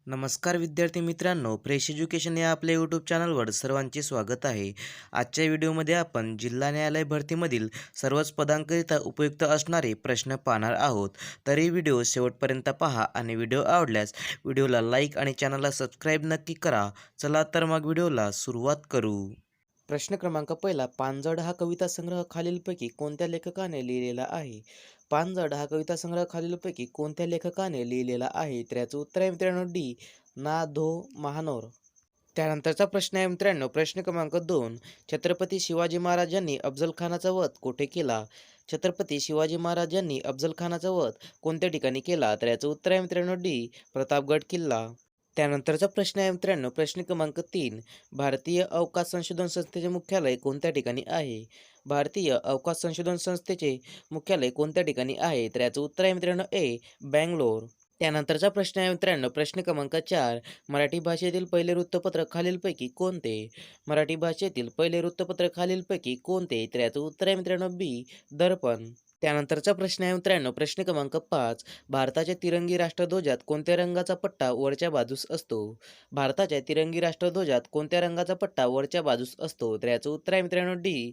नमस्कार विद्यार्थी मित्रांनो, फ्रेश एज्युकेशन या आपल्या यूट्यूब चॅनलवर सर्वांचे स्वागत आहे. आजच्या व्हिडिओमध्ये आपण जिल्हा न्यायालय भरतीमधील सर्वच पदांकरिता उपयुक्त असणारे प्रश्न पाहणार आहोत. तर ही व्हिडिओ शेवटपर्यंत पहा आणि व्हिडिओ आवडल्यास व्हिडिओला लाईक आणि चॅनलला सबस्क्राईब नक्की करा. चला तर मग व्हिडिओला सुरुवात करू. प्रश्न क्रमांक पहिला, पानझड हा कविता संग्रह खालीलपैकी कोणत्या लेखकाने लिहिलेला आहे? पानझड हा कविता संग्रह खालीलपैकी कोणत्या लेखकाने लिहिलेला आहे? तर याचं उत्तर आहे मित्रांनो डी. ना. धो. महानोर. त्यानंतरचा प्रश्न आहे मित्रांनो, प्रश्न क्रमांक 2. छत्रपती शिवाजी महाराज यांनी अफजल खानाचा वध कुठे केला? छत्रपती शिवाजी महाराज यांनी अफजल खानाचा वध कोणत्या ठिकाणी केला? तर याचं उत्तर आहे मित्रांनो डी. प्रतापगड किल्ला. त्यानंतरचा प्रश्न आहे मित्रांनो, प्रश्न क्रमांक 3. भारतीय अवकाश संशोधन संस्थेचे मुख्यालय कोणत्या ठिकाणी आहे? भारतीय अवकाश संशोधन संस्थेचे मुख्यालय कोणत्या ठिकाणी आहे? तर याचं उत्तर आहे मित्रांनो ए. बँगलोर. त्यानंतरचा प्रश्न आहे मित्रांनो, प्रश्न क्रमांक 4. मराठी भाषेतील पहिले वृत्तपत्र खालीलपैकी कोणते? मराठी भाषेतील पहिले वृत्तपत्र खालीलपैकी कोणते? तर याचं उत्तर आहे मित्रांनो बी. दर्पण. त्यानंतरचा प्रश्न आहे मित्रांनो, प्रश्न क्रमांक 5. भारताच्या तिरंगी राष्ट्रध्वजात कोणत्या रंगाचा पट्टा वरच्या बाजूस असतो? भारताच्या तिरंगी राष्ट्रध्वजात कोणत्या रंगाचा पट्टा वरच्या बाजूस असतो? तर याचं उत्तर आहे मित्रांनो डी.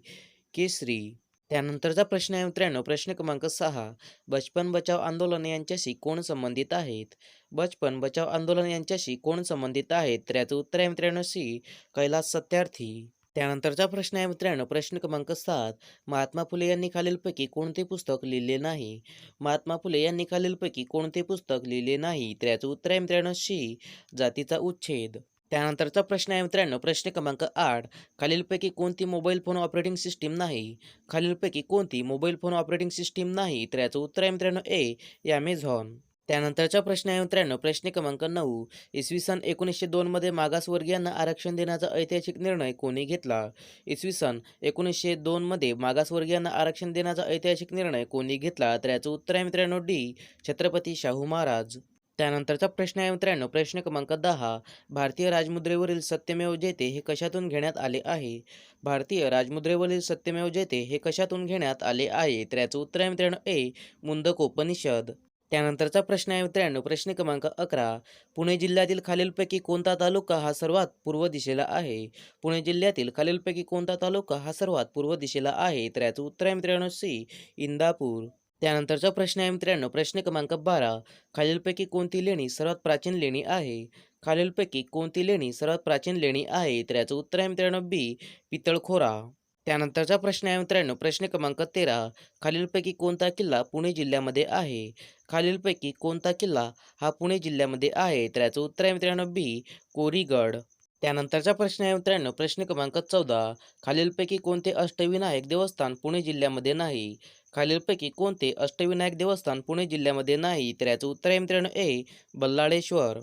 केसरी. त्यानंतरचा प्रश्न आहे मित्रांनो, प्रश्न क्रमांक 6. बचपन बचाव आंदोलन यांच्याशी कोण संबंधित आहेत? बचपन बचाव आंदोलन यांच्याशी कोण संबंधित आहेत? तर याचं उत्तर आहे मित्रांनो सी. कैलास सत्यार्थी. त्यानंतरचा प्रश्न आहे मित्रांनो, प्रश्न क्रमांक 7. महात्मा फुले यांनी खालीलपैकी कोणते पुस्तक लिहिले नाही? महात्मा फुले यांनी खालीलपैकी कोणते पुस्तक लिहिले नाही? तर याचं उत्तर आहे मित्रांनो सी. जातीचा उच्छेद. त्यानंतरचा प्रश्न आहे मित्रांनो, प्रश्न क्रमांक 8. खालीलपैकी कोणती मोबाईल फोन ऑपरेटिंग सिस्टीम नाही? खालीलपैकी कोणती मोबाईल फोन ऑपरेटिंग सिस्टीम नाही? तर याचं उत्तर आहे मित्रांनो ए. ॲमेझॉन. त्यानंतरचा प्रश्न आहे मित्रांनो, प्रश्न क्रमांक 9. इसवी सन 1902 मध्ये मागासवर्गीयांना आरक्षण देण्याचा ऐतिहासिक निर्णय कोणी घेतला? इसवी सन 1902 मध्ये मागासवर्गीयांना आरक्षण देण्याचा ऐतिहासिक निर्णय कोणी घेतला? तर याचं उत्तर आहे मित्रांनो डी. छत्रपती शाहू महाराज. त्यानंतरचा प्रश्न आहे मित्रांनो, प्रश्न क्रमांक 10. भारतीय राजमुद्रेवरील सत्यमेव जयते हे कशातून घेण्यात आले आहे? भारतीय राजमुद्रेवरील सत्यमेव जयते हे कशातून घेण्यात आले आहे? तर याचं उत्तर आहे मित्रांनो ए. मुंडकोपनिषद. त्यानंतरचा प्रश्न आहे मित्रांनो, प्रश्न क्रमांक 11. पुणे जिल्ह्यातील खालीलपैकी कोणता तालुका हा सर्वात पूर्व दिशेला आहे? पुणे जिल्ह्यातील खालीलपैकी कोणता तालुका हा सर्वात पूर्व दिशेला आहे? तर याचं उत्तर आहे मित्रांनो सी. इंदापूर. त्यानंतरचा प्रश्न आहे मित्रांनो, प्रश्न क्रमांक 12. खालीलपैकी कोणती लेणी सर्वात प्राचीन लेणी आहे? खालीलपैकी कोणती लेणी सर्वात प्राचीन लेणी आहे? तर याचं उत्तर आहे मित्रांनो बी. पितळखोरा. त्यानंतरचा प्रश्न आहे मित्रांनो, प्रश्न क्रमांक 13. खालीलपैकी कोणता किल्ला पुणे जिल्ह्यामध्ये आहे? खालीलपैकी कोणता किल्ला हा पुणे जिल्ह्यामध्ये आहे? तर याचं उत्तर आहे मित्रांनो बी. कोरीगड. त्यानंतरचा प्रश्न आहे मित्रांनो, प्रश्न क्रमांक 14. खालीलपैकी कोणते अष्टविनायक देवस्थान पुणे जिल्ह्यामध्ये नाही? खालीलपैकी कोणते अष्टविनायक देवस्थान पुणे जिल्ह्यामध्ये नाही? तर याचं उत्तर आहे मित्रांनो ए. बल्लाळेश्वर.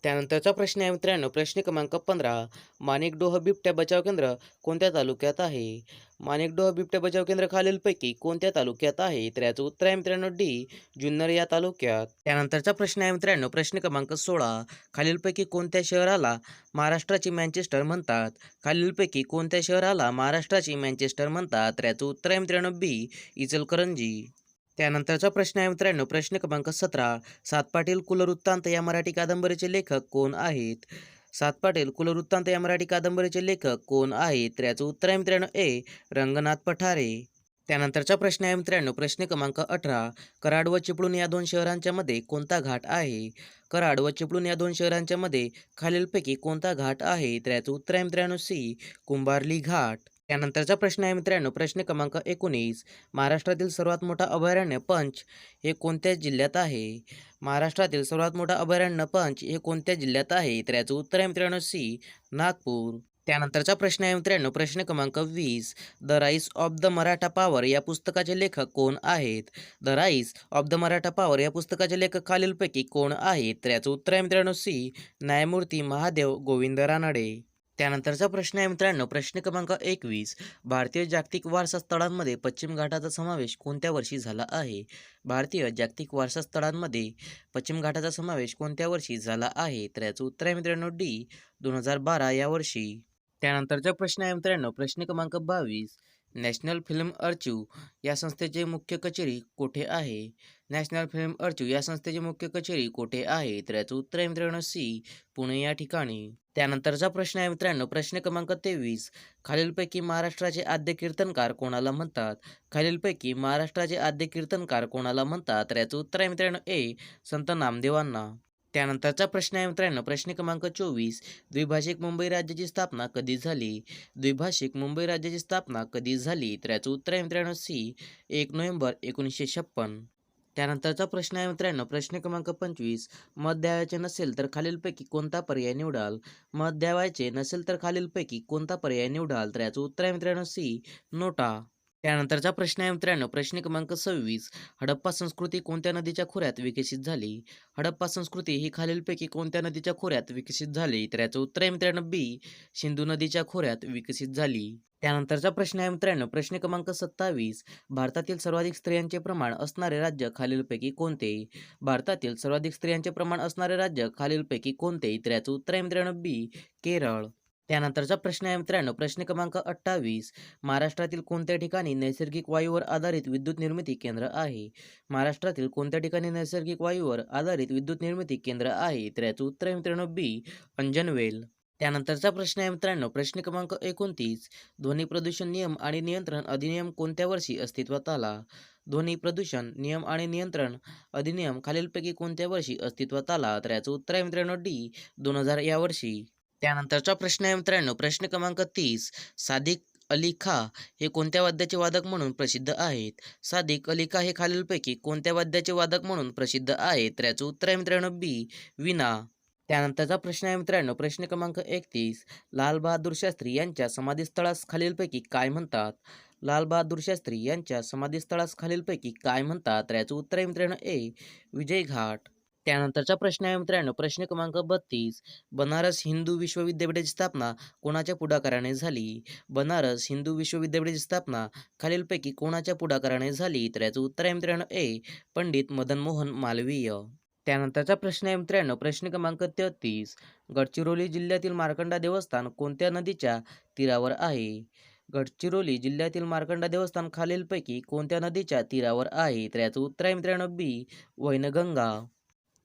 त्यानंतरचा प्रश्न आहे मित्रांनो, प्रश्न क्रमांक 15. माणिकडोह बिबट्या बचाव केंद्र कोणत्या तालुक्यात आहे? माणिकडोह बिबट्या बचाव केंद्र खालीलपैकी कोणत्या तालुक्यात आहे? तर याचं उत्तर आहे मित्रांनो डी. जुन्नर या तालुक्यात. त्यानंतरचा प्रश्न आहे मित्रांनो, प्रश्न क्रमांक 16. खालीलपैकी कोणत्या शहराला महाराष्ट्राची मँचेस्टर म्हणतात? खालीलपैकी कोणत्या शहराला महाराष्ट्राची मँचेस्टर म्हणतात? तर याचं उत्तर आहे मित्रांनो बी. इचलकरंजी. त्यानंतरचा प्रश्न आहे मित्रांनो, प्रश्न क्रमांक 17. सातपाटील कुलवृत्तांत या मराठी कादंबरीचे लेखक कोण आहेत? सातपाटील कुलवृत्तांत या मराठी कादंबरीचे लेखक कोण आहेत? तर याचं उत्तर आहे मित्रांनो ए. रंगनाथ पठारे. त्यानंतरचा प्रश्न आहे मित्रांनो, प्रश्न क्रमांक 18. कराड व चिपळूण या दोन शहरांच्या मध्ये कोणता घाट आहे? कराड व चिपळूण या दोन शहरांच्या मध्ये खालीलपैकी कोणता घाट आहे? तर याचं उत्तर आहे मित्रांनो सी. कुंभार्ली घाट. त्यानंतरचा प्रश्न आहे मित्रांनो, प्रश्न क्रमांक 19. महाराष्ट्रातील सर्वात मोठा अभयारण्य पंच हे कोणत्या जिल्ह्यात आहे? महाराष्ट्रातील सर्वात मोठा अभयारण्य पंच हे कोणत्या जिल्ह्यात आहे? तर याचं उत्तर आहे मित्रांनो सी. नागपूर. त्यानंतरचा प्रश्न आहे मित्रांनो, प्रश्न क्रमांक 20. The rice of the Maratha power या पुस्तकाचे लेखक कोण आहेत? The rice of the Maratha power या पुस्तकाचे लेखक खालीलपैकी कोण आहेत? तर याचं उत्तर आहे मित्रांनो सी. न्यायमूर्ती महादेव गोविंद रानडे. त्यानंतरचा प्रश्न आहे मित्रांनो, प्रश्न क्रमांक 21. भारतीय जागतिक वारसा स्थळांमध्ये पश्चिम घाटाचा समावेश कोणत्या वर्षी झाला आहे? भारतीय जागतिक वारसा स्थळांमध्ये पश्चिम घाटाचा समावेश कोणत्या वर्षी झाला आहे? तर याचं उत्तर आहे मित्रांनो डी. 2012 या वर्षी. त्यानंतरचा प्रश्न आहे मित्रांनो, प्रश्न क्रमांक 22. नॅशनल फिल्म आर्चिव्ह या संस्थेचे मुख्य कचेरी कोठे आहे? नॅशनल फिल्म आर्चिव्ह या संस्थेची मुख्य कचेरी कोठे आहे? तर याचं उत्तर आहे मित्रांनो सी, पुणे या ठिकाणी. त्यानंतरचा प्रश्न आहे मित्रांनो, प्रश्न क्रमांक 23. खालीलपैकी महाराष्ट्राचे आद्य कीर्तनकार कोणाला म्हणतात? खालीलपैकी महाराष्ट्राचे आद्य कीर्तनकार कोणाला म्हणतात? तर याचं उत्तर आहे मित्रांनो ए, संत नामदेवांना. त्यानंतरचा प्रश्न आहे मित्रांनो, प्रश्न क्रमांक 24. द्विभाषिक मुंबई राज्याची स्थापना कधी झाली? द्विभाषिक मुंबई राज्याची स्थापना कधी झाली? तर याचं उत्तर आहे मित्रांनो सी, 1 नोव्हेंबर 1956. त्यानंतरचा प्रश्न आहे मित्रांनो, प्रश्न क्रमांक 25. मत द्यावयाचे नसेल तर खालीलपैकी कोणता पर्याय निवडाल? मत द्यावयाचे नसेल तर खालीलपैकी कोणता पर्याय निवडाल? तर याचं उत्तर आहे मित्रांनो सी, नोटा. त्यानंतरचा प्रश्न आहे मित्रांनो, प्रश्न क्रमांक 26. हडप्पा संस्कृती कोणत्या नदीच्या खोऱ्यात विकसित झाली? हडप्पा संस्कृती ही खालीलपैकी कोणत्या नदीच्या खोऱ्यात विकसित झाली? तर याचं उत्तर आहे मित्रांनो बी, सिंधू नदीच्या खोऱ्यात विकसित झाली. त्यानंतरचा प्रश्न आहे मित्रांनो, प्रश्न क्रमांक 27. भारतातील सर्वाधिक स्त्रियांचे प्रमाण असणारे राज्य खालीलपैकी कोणते? भारतातील सर्वाधिक स्त्रियांचे प्रमाण असणारे राज्य खालीलपैकी कोणते? तर याचं उत्तर आहे मित्रांनो बी, केरळ. त्यानंतरचा प्रश्न आहे मित्रांनो, प्रश्न क्रमांक 28. महाराष्ट्रातील कोणत्या ठिकाणी नैसर्गिक वायूवर आधारित विद्युत निर्मिती केंद्र आहे? महाराष्ट्रातील कोणत्या ठिकाणी नैसर्गिक वायूवर आधारित विद्युत निर्मिती केंद्र आहे? तर याचं उत्तर आहे मित्रांनो बी, अंजनवेल. त्यानंतरचा प्रश्न आहे मित्रांनो, प्रश्न क्रमांक 29. ध्वनी प्रदूषण नियम आणि नियंत्रण अधिनियम कोणत्या वर्षी अस्तित्वात आला? ध्वनी प्रदूषण नियम आणि नियंत्रण अधिनियम खालीलपैकी कोणत्या वर्षी अस्तित्वात आला? तर याचं उत्तर आहे मित्रांनो डी, 2000 या वर्षी. त्यानंतरचा प्रश्न आहे मित्रांनो, प्रश्न क्रमांक 30. सादिक अली खा हे कोणत्या वाद्याचे वादक म्हणून प्रसिद्ध आहेत? सादिक अली खा हे खालीलपैकी कोणत्या वाद्याचे वादक म्हणून प्रसिद्ध आहेत? तर याचं उत्तर आहे मित्रांनो बी, वीणा. त्यानंतरचा प्रश्न आहे मित्रांनो, प्रश्न क्रमांक 31. लाल बहादूर शास्त्री यांच्या समाधीस्थळास खालीलपैकी काय म्हणतात? लाल बहादूर शास्त्री यांच्या समाधीस्थळास खालीलपैकी काय म्हणतात? तर याचं उत्तर आहे मित्रांनो ए, विजय घाट. त्यानंतरचा प्रश्न आहे मित्रांनो, प्रश्न क्रमांक 32. बनारस हिंदू विश्वविद्यापीठाची स्थापना कोणाच्या पुढाकाराने झाली? बनारस हिंदू विश्वविद्यापीठाची स्थापना खालीलपैकी कोणाच्या पुढाकाराने झाली? तर याचं उत्तर आहे मित्रांनो ए, पंडित मदन मोहन मालवीय. त्यानंतरचा प्रश्न आहे मित्रांनो, प्रश्न क्रमांक 33. गडचिरोली जिल्ह्यातील मार्कंडा देवस्थान कोणत्या नदीच्या तीरावर आहे? गडचिरोली जिल्ह्यातील मार्कंडा देवस्थान खालीलपैकी कोणत्या नदीच्या तीरावर आहे? तर याचं उत्तर आहे मित्रांनो बी, वैनगंगा.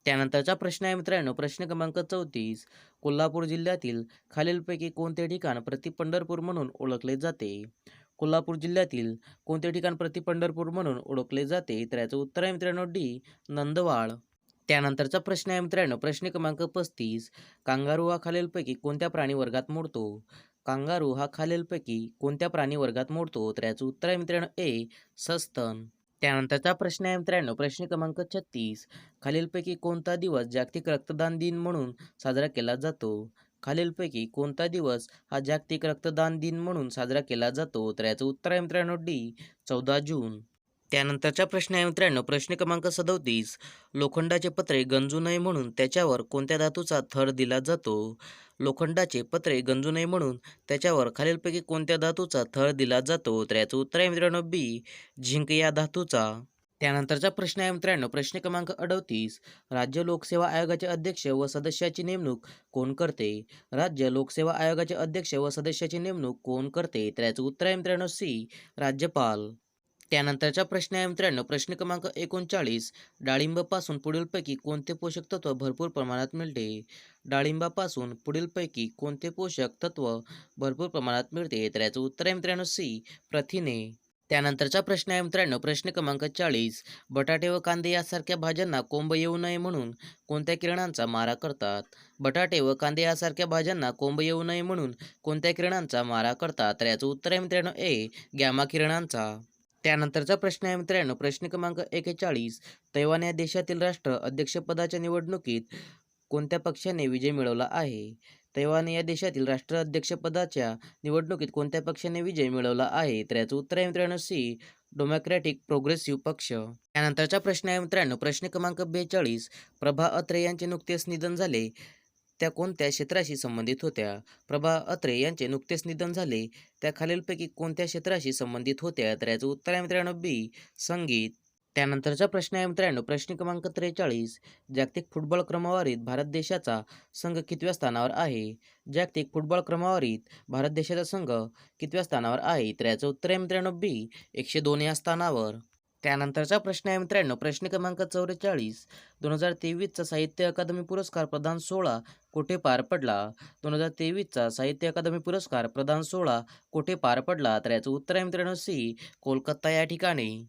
त्यानंतरचा प्रश्न आहे मित्रांनो, प्रश्न क्रमांक 34. कोल्हापूर जिल्ह्यातील खालीलपैकी कोणते ठिकाण प्रति पंढरपूर म्हणून ओळखले जाते? कोल्हापूर जिल्ह्यातील कोणते ठिकाण प्रति पंढरपूर म्हणून ओळखले जाते? तर याचं उत्तर आहे मित्रांनो डी, नंदवाळ. त्यानंतरचा प्रश्न आहे मित्रांनो, प्रश्न क्रमांक 35. कांगारू हा खालीलपैकी कोणत्या प्राणी वर्गात मोडतो? कांगारू हा खालीलपैकी कोणत्या प्राणी वर्गात मोडतो? तर याचं उत्तर आहे मित्रांनो ए, सस्तन. त्यानंतरचा प्रश्न आहे मित्रांनो, प्रश्न क्रमांक 36. खालीलपैकी कोणता दिवस जागतिक रक्तदान दिन म्हणून साजरा केला जातो? खालीलपैकी कोणता दिवस हा जागतिक रक्तदान दिन म्हणून साजरा केला जातो? तर याचं उत्तर आहे मित्रांनो डी, 14 जून. त्यानंतरचा प्रश्न आहे मित्रांनो, प्रश्न क्रमांक 37. लोखंडाचे पत्रे गंजू नये म्हणून त्याच्यावर कोणत्या धातूचा थर दिला जातो? लोखंडाचे पत्रे गंजू नये म्हणून त्याच्यावर खालीलपैकी कोणत्या धातूचा थर दिला जातो? तर याचं उत्तर आहे मित्रांनो बी, झिंक या धातूचा. त्यानंतरचा प्रश्न आहे मित्रांनो, प्रश्न क्रमांक 38. राज्य लोकसेवा आयोगाचे अध्यक्ष व सदस्याची नेमणूक कोण करते? राज्य लोकसेवा आयोगाचे अध्यक्ष व सदस्याची नेमणूक कोण करते? तर याचं उत्तर आहे मित्रांनो सी, राज्यपाल. त्यानंतरचा प्रश्न आहे मित्रांनो, प्रश्न क्रमांक 39. डाळिंबापासून पुढीलपैकी कोणते पोषक तत्व भरपूर प्रमाणात मिळते? डाळिंबापासून पुढीलपैकी कोणते पोषक तत्व भरपूर प्रमाणात मिळते? तर याचं उत्तर आहे मित्रांनो सी, प्रथिने. त्यानंतरचा प्रश्न आहे मित्रांनो, प्रश्न क्रमांक 40. बटाटे व कांदे यासारख्या भाज्यांना कोंब येऊ नये म्हणून कोणत्या किरणांचा मारा करतात? बटाटे व कांदे यासारख्या भाज्यांना कोंब येऊ नये म्हणून कोणत्या किरणांचा मारा करतात? तर याचं उत्तर आहे मित्रांनो ए, गॅमा किरणांचा. त्यानंतरचा प्रश्न आहे मित्रांनो, प्रश्न क्रमांक 41. तैवान या देशातील राष्ट्र अध्यक्षपदाच्या निवडणुकीत कोणत्या पक्षाने विजय मिळवला आहे? तैवान या देशातील राष्ट्राध्यक्षपदाच्या निवडणुकीत कोणत्या पक्षाने विजय मिळवला आहे? तर याचं उत्तर आहे मित्रांनो सी, डेमोक्रॅटिक प्रोग्रेसिव्ह पक्ष. त्यानंतरचा प्रश्न आहे मित्रांनो, प्रश्न क्रमांक 42. प्रभा अत्रे यांचे नुकतेच निधन झाले, त्या कोणत्या क्षेत्राशी संबंधित होत्या? प्रभा अत्रे यांचे नुकतेच निधन झाले, त्या खालीलपैकी कोणत्या क्षेत्राशी संबंधित होत्या? तर याचं उत्तर आहे मित्रांनो बी, संगीत. त्यानंतरचा प्रश्न आहे मित्रांनो, प्रश्न क्रमांक 43. जागतिक फुटबॉल क्रमवारीत भारत देशाचा संघ कितव्या स्थानावर आहे? जागतिक फुटबॉल क्रमवारीत भारत देशाचा संघ कितव्या स्थानावर आहे? तर याचं उत्तर आहे मित्रांनो बी, 102 या स्थानावर. त्यानंतरचा प्रश्न आहे मित्रांनो, प्रश्न क्रमांक 44. 2023चा साहित्य अकादमी पुरस्कार प्रदान सोहळा कुठे पार पडला? 2023चा साहित्य अकादमी पुरस्कार प्रदान सोहळा कुठे पार पडला? तर याचं उत्तर आहे मित्रांनो सी, कोलकाता या ठिकाणी.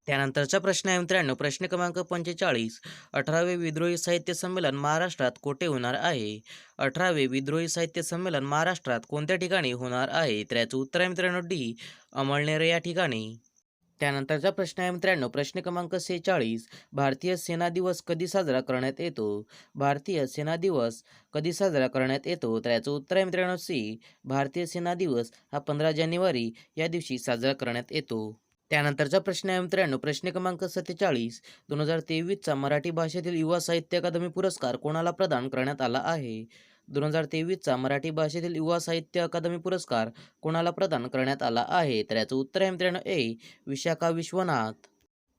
त्यानंतरचा प्रश्न आहे मित्रांनो, प्रश्न क्रमांक 45. 18वे विद्रोही साहित्य संमेलन महाराष्ट्रात कोठे होणार आहे? 18वे विद्रोही साहित्य संमेलन महाराष्ट्रात कोणत्या ठिकाणी होणार आहे? तर याचं उत्तर आहे मित्रांनो डी, अमळनेर या ठिकाणी. त्यानंतरचा प्रश्न आहे मित्रांनो, प्रश्न क्रमांक 46. भारतीय सेना दिवस कधी साजरा करण्यात येतो? भारतीय सेना दिवस कधी साजरा करण्यात येतो? तर याचं उत्तर आहे मित्रांनो सी, भारतीय सेना दिवस हा 15 जानेवारी या दिवशी साजरा करण्यात येतो. त्यानंतरचा प्रश्न आहे मित्रांनो, प्रश्न क्रमांक 47. 2023चा मराठी भाषेतील युवा साहित्य अकादमी पुरस्कार कोणाला प्रदान करण्यात आला आहे? 2023चा मराठी भाषेतील युवा साहित्य अकादमी पुरस्कार कोणाला प्रदान करण्यात आला आहे? तर याचं उत्तर आहे मित्रांनो ए, विशाखा विश्वनाथ.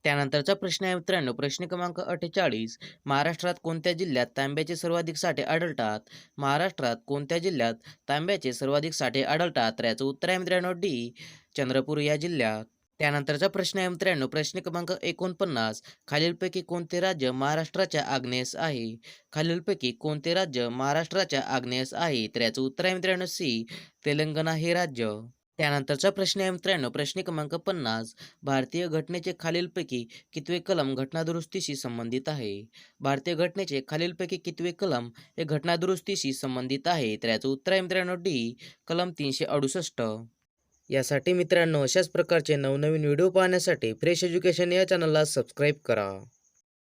त्यानंतरचा प्रश्न आहे मित्रांनो, प्रश्न क्रमांक 48. महाराष्ट्रात कोणत्या जिल्ह्यात तांब्याचे सर्वाधिक साठे आढळतात? महाराष्ट्रात कोणत्या जिल्ह्यात तांब्याचे सर्वाधिक साठे आढळतात? तर याचं उत्तर आहे मित्रांनो डी, चंद्रपूर या जिल्ह्यात. त्यानंतरचा प्रश्न आहे मित्रांनो, प्रश्न क्रमांक 49. खालीलपैकी कोणते राज्य महाराष्ट्राच्या आग्नेयेस आहे? खालीलपैकी कोणते राज्य महाराष्ट्राच्या आग्नेयेस आहे? तर याचं उत्तर आहे मित्रांनो सी, तेलंगणा हे राज्य. त्यानंतरचा प्रश्न आहे मित्रांनो, प्रश्न क्रमांक 50. भारतीय घटनेचे खालीलपैकी कितवे कलम घटनादुरुस्तीशी संबंधित आहे? भारतीय घटनेचे खालीलपैकी कितवे कलम हे घटनादुरुस्तीशी संबंधित आहे? तर याचं उत्तर आहे मित्रांनो डी, कलम 368. यासाठी मित्रांनो अशाच प्रकारचे नवनवीन व्हिडिओ पाहण्यासाठी फ्रेश एज्युकेशन या चॅनलला सबस्क्राईब करा.